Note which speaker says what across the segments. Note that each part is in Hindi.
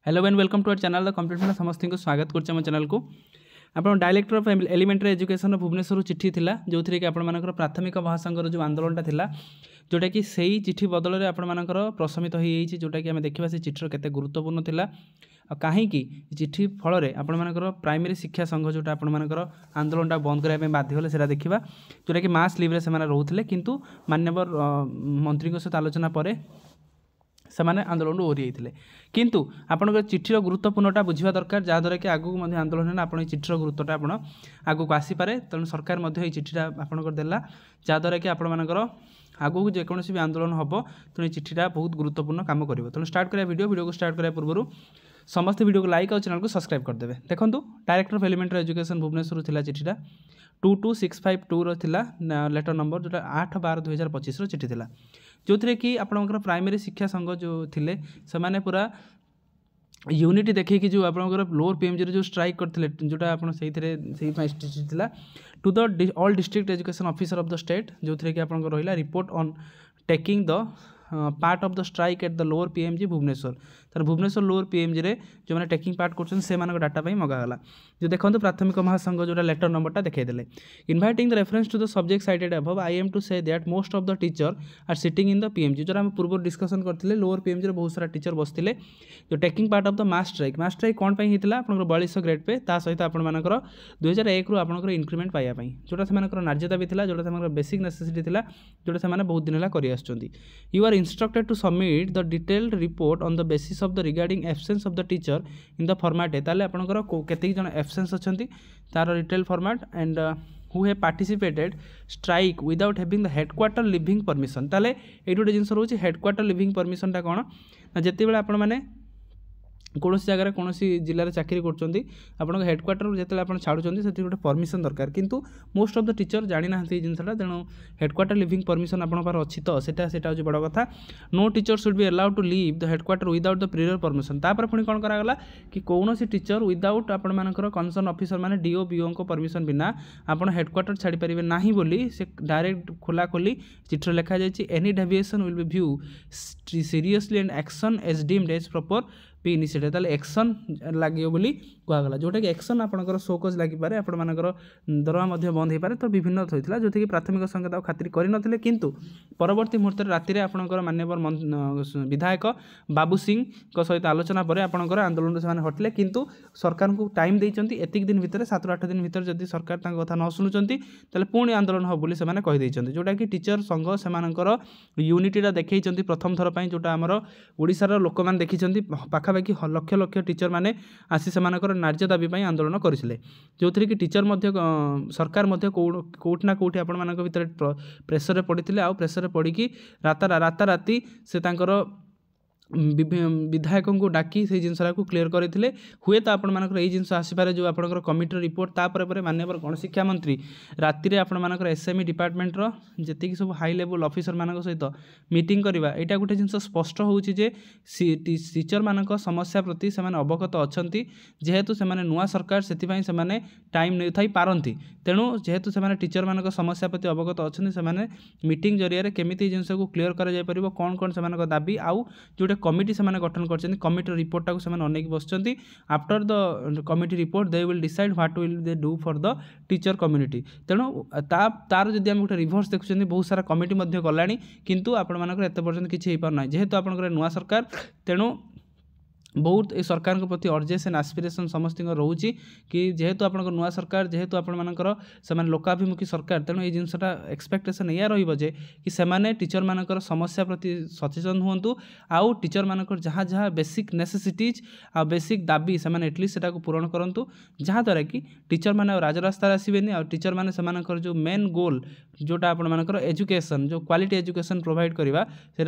Speaker 1: Hello and welcome to our channel the complete में समस्त को स्वागत करछे हम चैनल को। आपण director of elementary education Bhubaneswar चिठी थिला जो थी कि आपण प्राथमिक महासंघर जो आंदोलनटा थिला जोटा कि सही चिठी बदल में आपण प्रशमित हो जोटा कि आम देखा से चिठीर केते गुरुत्वपूर्ण थिला कहीं चिठी फल आपर प्राइमरी शिक्षा संघ जोटा आपर आंदोलनटा बंद करने बाध्य होले सेटा देखा जोटा कि मास लिव्रे से रोते किंतु माननीय मंत्री सहित आलोचना पर से आंदोलन ओरी होते किंतु आपंकर चिठीर गुरुत्वपूर्णटा बुझा दरकार जहाँद्वारा कि आगू आंदोलन आप चिठीर गुरुत्वटा आप आगू आसीपे तेणु सरकार चिठीटा आपंकर देला जहाँद्वारा कि आपर आगू जेकोसी भी आंदोलन हम तेणु चिठीटा बहुत गुरुत्वपूर्ण काम कर तेणु स्टार्ट करा वीडियो को स्टार्ट करा पूर्व समस्त वीडियो को लाइक और चैनल को सब्सक्राइब करदे। देखो director of elementary education Bhubaneswar थिला चिठीटा 22652 रहा लेटर नंबर जोटा 8/12/2025 चिठी थिला जो थे कि आपंकर प्राइमरी शिक्षा संघ जो थिले से पूरा यूनिटी देखिए जो आपंकर लोअर पीएमजी जो स्ट्राइक करते जोटा आप चिठी थिला to the all district education officer of the state जो थे कि आपंकर रहा report on taking the part of the strike at the lower PMG Bhubaneswar तर भुवनेश्वर लोअर पीएमजी रे जो मैंने टेकिंग पार्ट कर डाटा मगाला जो देखो प्राथमिक महासंघ जो लेटर नंबरटा देखते inviting the reference to the subject cited above I am to say that most of the teacher are sitting in the PMG जो आम पूर्व डिस्कसन करते लोअर पीएमजी रे बहुत सारा टीचर बसते जो taking part of the mass strike कौन होता है 4200 ग्रेड पे ता सहित आपर 2001 आपंकर इनक्रीमेंट पाइबा जोटा से नार्यता भी था जोटा बेसिक नेसेसिटी था जोटा से बहुत दिन है you are instructed to submit the detailed report on the basis of the regarding absence of the teacher in the format ताले आपनकर केते जन absence अछंती तार detail format and who have participated strike without having the headquarter living permission ताले एई गोटे जिंस रहउची headquarter living permission ता कोन ना जति बेला आपण माने कौन जगह कौन जिले में चाकरी कर हेडक्वार्टर जो आप छाड़ुंट से गोटे परमिशन दरकार किंतु मोस्ट ऑफ द टीचर जानी ना जिनसा तेणु हेडक्वार्टर लिविंग परमिशन आप अच्छी तो सेटा बड़ कथा no teacher should be allowed to leave the headquarter without the prior permission तापर पुणी कौन करागला कि कौन टीचर विदाउट आपर कनसर्न ऑफिसर माने डीओ बीओ को परमिशन बिना आप हेडक्वार्टर छाड़ी पारे ना बोली से डायरेक्ट खोला खोली चिठी लिखा जाए any deviation will be view seriously and action as deemed as proper भी इनिशिएटिव ताले एक्शन लगे बोली कहगला जोटा कि एक्शन आपंकर शोकज लगिपारे आपर दरमा बंद हो पारे तो विभिन्न होता जो कि प्राथमिक संघ खातिर करते किंतु परवर्ती मुहूर्त राति में आपंकर माननीय विधायक बाबू सिंह सहित आलोचना पर आपंकर आंदोलन से हटिले किंतु सरकार को टाइम देती एतिक दिन भितर 7-8 दिन भितर जदि सरकार कथा न शुणुंट तेल पुणी आंदोलन हो बोली से कहीदेते जोटा कि टीचर संघ से यूनिटीटा देखी प्रथम थर पर जोटा आमर ओडिशार लोक मैंने देखी पाखापाखि लक्ष लक्ष टीचर मैंने आसी से नार्य दाबी आंदोलन करते जो थी कि टीचर सरकार कौट ना कौटी आपण भर प्रेसर पड़ते आउ प्रेसर पड़ी राताराति से विधायक को डाकी से जिनसा को क्लीयर करते हुए तो आपर ये जिन आसपे जो आप कमिटर रिपोर्ट तापर माननीय गणशिक्षा मंत्री राति में आपर एसएमई डिपार्टमेंटर जी सब हाई लेवल ऑफिसर मान सहित मीटिंग करवा यहाँ गोटे जिन स्पष्ट होचे टीचर मान समस्या प्रति से अवगत अच्छा जेहेतु से नुआ सरकार से टाइम नहीं थी पारती तेणु जेहेतु से टीचर मान समस्या प्रति अवगत अच्छा से मीटिंग जरिए केमी जिन को क्लीयर कर कौन कौन से दाबी आउ जो कमिटी से गठन कर कमिटी रिपोर्टा को अनेक बस after the committee report they will decide what will they do for the teacher community तेणु तार जब आम गोटे रिभर्स देखुं बहुत सारा कमिटी गला किंतु आपण एत पर्यटन किसी हो पारना जेहेतु आप नुआ सरकार तेणु बहुत ये सरकार के प्रति अर्जेस एंड आस्पिरेसन समस्त रोचे कि जेहेतु आप नुआ सरकार जेहेतु आपर से लोकाभिमुखी सरकार तेणु ये जिनसा एक्सपेक्टेशन या रे कि से टीचर मानकर समस्या प्रति सचेतन हूँ आउ टीचर मानकर जहाँ जहाँ बेसिक नेसेसिटीज आ बेसिक दाबी से एटलिस्ट से पूरण करूँ जहाँद्वारा कि टीचर मैंने राजरास्तार आसबेनि आ टीचर मैंने से जो मेन गोल जोटा आपर एजुकेशन जो क्वालिटी एजुकेशन प्रोवाइड करवा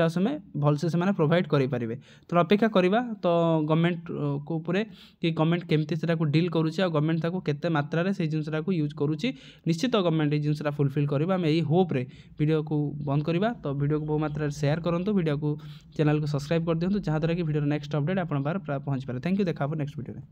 Speaker 1: से भलसे से प्रोवाइड करें तो अपेक्षा करवा तो गवर्नमेंट को ऊपर कि गवर्नमेंट केमती से डील करुच्चे गवर्नमेंट केते मात्रा से जिनसा को यूज करुच्ची निश्चित गवर्नमेंट ये जिनसा फुलफिल करवा आम यही होप रे वीडियो को बंद करवा तो वीडियो को बहुत मात्रा शेयर करूँ वीडियो को चैनल को सब्सक्राइब कर दिखाँ जहाँद्वारा कि वीडियो नेक्स्ट अपडेट आप पहुँच पाए। थैंक यू देखा नेक्स्ट वीडियो में।